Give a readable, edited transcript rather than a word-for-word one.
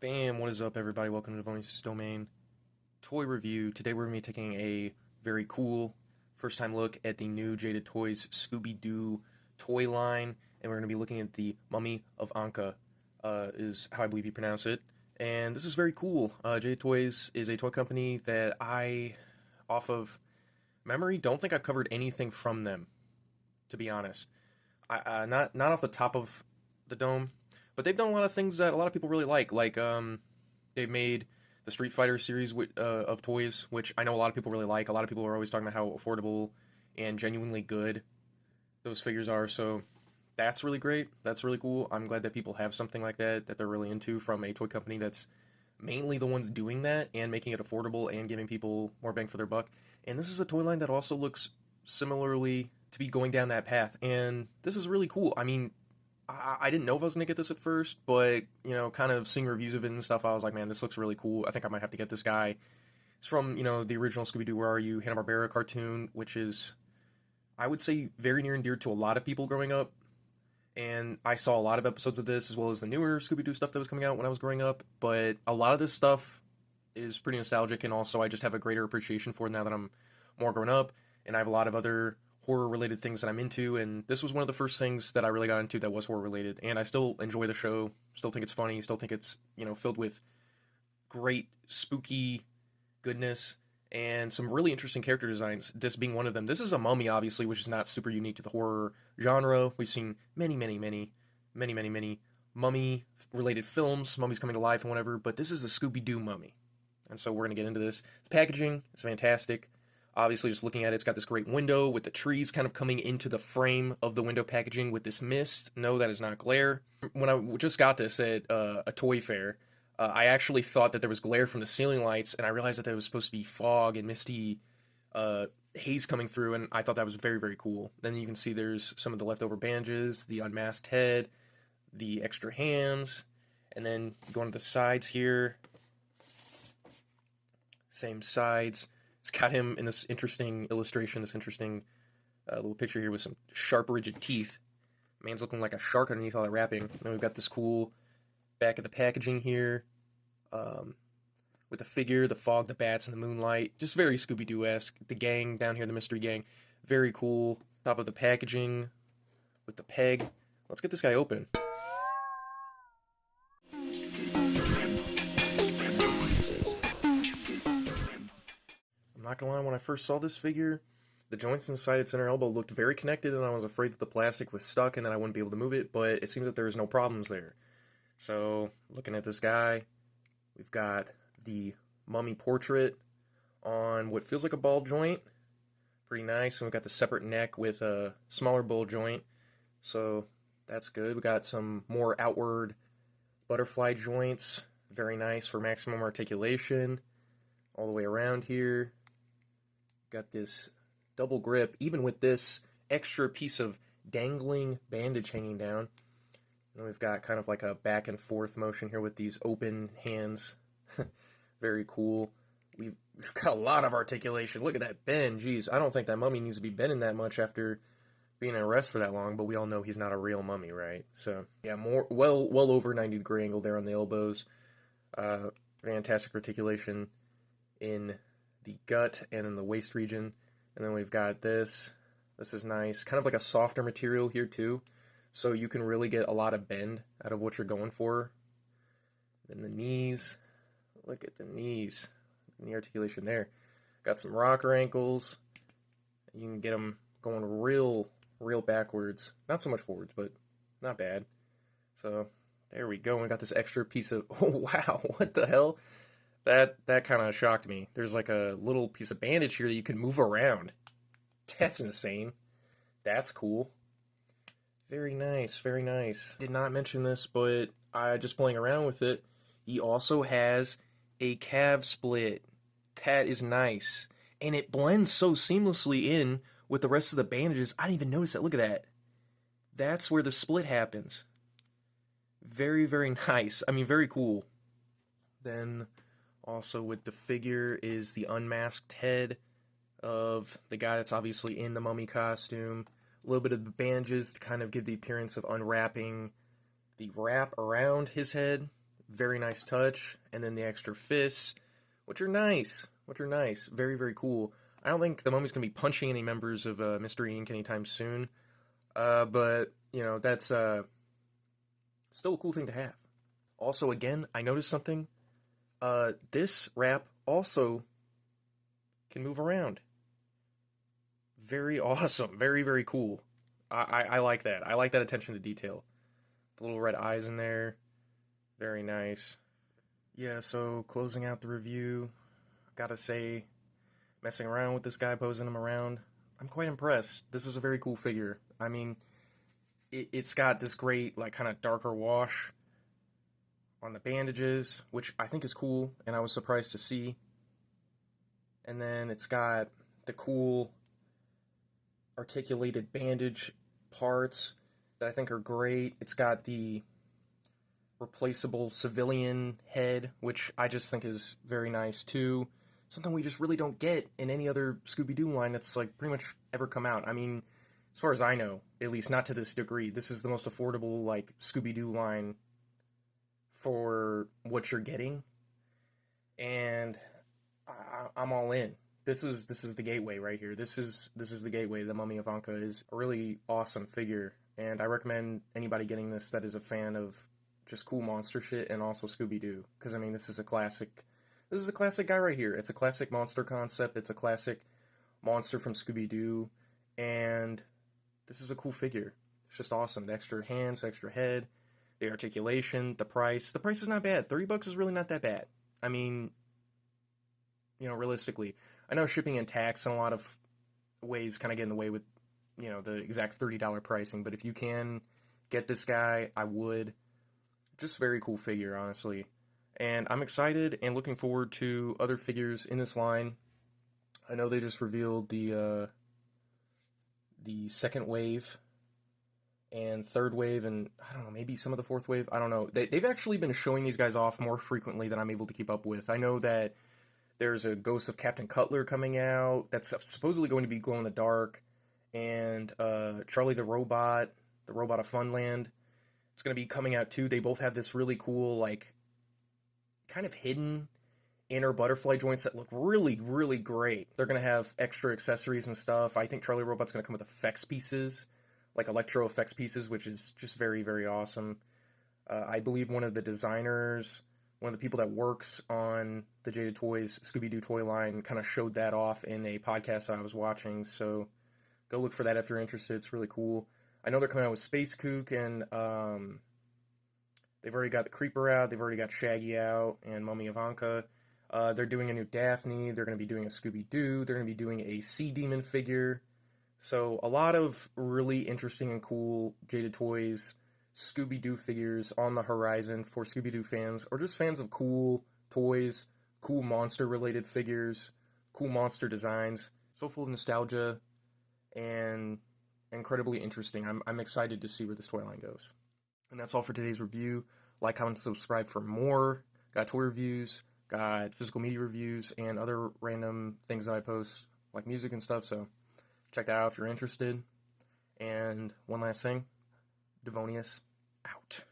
Bam, what is up everybody? Welcome to the Bonus Domain toy review. Today we're going to be taking a very cool first time look at the new Jada Toys Scooby toy line, and we're going to be looking at the Mummy of Ankha, is how I believe you pronounce it. And this is very cool. Jada Toys is a toy company that I, off of memory, don't think I've covered anything from them, to be honest. Not off the top of the dome, but they've done a lot of things that a lot of people really like. They've made the Street Fighter series of toys, which I know a lot of people really like. A lot of people are always talking about how affordable and genuinely good those figures are. So that's really great. That's really cool. I'm glad that people have something like that they're really into from a toy company that's mainly the ones doing that and making it affordable and giving people more bang for their buck. And this is a toy line that also looks similarly to be going down that path. And this is really cool. I mean, I didn't know if I was going to get this at first, but, kind of seeing reviews of it and stuff, I was like, man, this looks really cool. I think I might have to get this guy. It's from, the original Scooby-Doo Where Are You? Hanna-Barbera cartoon, which is, I would say, very near and dear to a lot of people growing up. And I saw a lot of episodes of this, as well as the newer Scooby-Doo stuff that was coming out when I was growing up. But a lot of this stuff is pretty nostalgic, and also I just have a greater appreciation for it now that I'm more grown up, and I have a lot of other horror-related things that I'm into, and this was one of the first things that I really got into that was horror-related, and I still enjoy the show, still think it's funny, still think it's, filled with great, spooky goodness, and some really interesting character designs, this being one of them. This is a mummy, obviously, which is not super unique to the horror genre. We've seen many mummy-related films, mummies coming to life and whatever, but this is the Scooby-Doo mummy, and so we're going to get into this. Its packaging is fantastic. Obviously, just looking at it, it's got this great window with the trees kind of coming into the frame of the window packaging with this mist. No, that is not glare. When I just got this at a toy fair, I actually thought that there was glare from the ceiling lights, and I realized that there was supposed to be fog and misty haze coming through, and I thought that was very, very cool. Then you can see there's some of the leftover bandages, the unmasked head, the extra hands, and then going to the sides here, same sides. It's got him in this interesting illustration, this interesting little picture here with some sharp, rigid teeth. Man's looking like a shark underneath all that wrapping. And then we've got this cool back of the packaging here with the figure, the fog, the bats, and the moonlight. Just very Scooby-Doo-esque. The gang down here, the mystery gang. Very cool. Top of the packaging with the peg. Let's get this guy open. I'm not gonna lie, when I first saw this figure, the joints inside its inner elbow looked very connected, and I was afraid that the plastic was stuck and that I wouldn't be able to move it, but it seems that there is no problems there. So, looking at this guy, we've got the mummy portrait on what feels like a ball joint. Pretty nice. And we've got the separate neck with a smaller ball joint. So, that's good. We got some more outward butterfly joints. Very nice for maximum articulation. All the way around here. Got this double grip, even with this extra piece of dangling bandage hanging down. And we've got kind of like a back and forth motion here with these open hands. Very cool. We've got a lot of articulation. Look at that bend. Jeez, I don't think that mummy needs to be bending that much after being in rest for that long, but we all know he's not a real mummy, right? So, yeah, well over 90-degree angle there on the elbows. Fantastic articulation in the gut and in the waist region. And then we've got this. This is nice. Kind of like a softer material here too. So you can really get a lot of bend out of what you're going for. Then the knees. Look at the knees. Knee articulation there. Got some rocker ankles. You can get them going real backwards. Not so much forwards, but not bad. So there we go. We got this extra piece of... Oh, wow. What the hell? That kind of shocked me. There's like a little piece of bandage here that you can move around. That's insane. That's cool. Very nice, very nice. Did not mention this, but just playing around with it, he also has a calf split. That is nice. And it blends so seamlessly in with the rest of the bandages. I didn't even notice that. Look at that. That's where the split happens. Very, very nice. I mean, very cool. Then... also with the figure is the unmasked head of the guy that's obviously in the mummy costume. A little bit of the bandages to kind of give the appearance of unwrapping the wrap around his head. very nice touch. And then the extra fists, which are nice. Very, very cool. I don't think the Mummy's going to be punching any members of Mystery Inc. anytime soon. But, that's still a cool thing to have. Also, again, I noticed something. This wrap also can move around. Very awesome. Very, very cool. I like that. I like that attention to detail. The little red eyes in there. Very nice. Yeah, so closing out the review, gotta say, messing around with this guy, posing him around, I'm quite impressed. This is a very cool figure. I mean, it's got this great, like, kind of darker wash on the bandages, which I think is cool, and I was surprised to see. And then it's got the cool articulated bandage parts that I think are great. It's got the replaceable civilian head, which I just think is very nice too. Something we just really don't get in any other Scooby-Doo line that's like pretty much ever come out. I mean, as far as I know, at least not to this degree. This is the most affordable like Scooby-Doo line for what you're getting, and I'm all in. This is the gateway right here. This is the gateway. The Mummy of Ankha is a really awesome figure, and I recommend anybody getting this that is a fan of just cool monster shit and also Scooby-Doo, because I mean this is a classic. This is a classic guy right here. It's a classic monster concept. It's a classic monster from Scooby-Doo, and this is a cool figure. It's just awesome. The extra hands, the extra head, the articulation, the price. The price is not bad. $30 is really not that bad. I mean, realistically, I know shipping and tax in a lot of ways kind of get in the way with, the exact $30 pricing, but if you can get this guy, I would. Just very cool figure, honestly. And I'm excited and looking forward to other figures in this line. I know they just revealed the second wave and third wave, and I don't know, maybe some of the fourth wave. I don't know. They've actually been showing these guys off more frequently than I'm able to keep up with. I know that there's a Ghost of Captain Cutler coming out that's supposedly going to be glow in the dark, and Charlie the Robot of Funland, it's going to be coming out too. They both have this really cool, like, kind of hidden inner butterfly joints that look really, really great. They're going to have extra accessories and stuff. I think Charlie Robot's going to come with effects pieces, like electro effects pieces, which is just very, very awesome. I believe one of the designers, one of the people that works on the Jada Toys Scooby-Doo toy line kind of showed that off in a podcast that I was watching, so go look for that if you're interested. It's really cool. I know they're coming out with Space Kook, and they've already got the Creeper out, they've already got Shaggy out, and Mummy of Ankha. They're doing a new Daphne, they're going to be doing a Scooby-Doo, they're going to be doing a Sea Demon figure. So a lot of really interesting and cool Jada Toys Scooby-Doo figures on the horizon for Scooby-Doo fans, or just fans of cool toys, cool monster-related figures, cool monster designs. So full of nostalgia and incredibly interesting. I'm excited to see where this toy line goes. And that's all for today's review. Like, comment, subscribe for more. Got toy reviews, got physical media reviews, and other random things that I post, like music and stuff, so check that out if you're interested. And one last thing, Devonius out.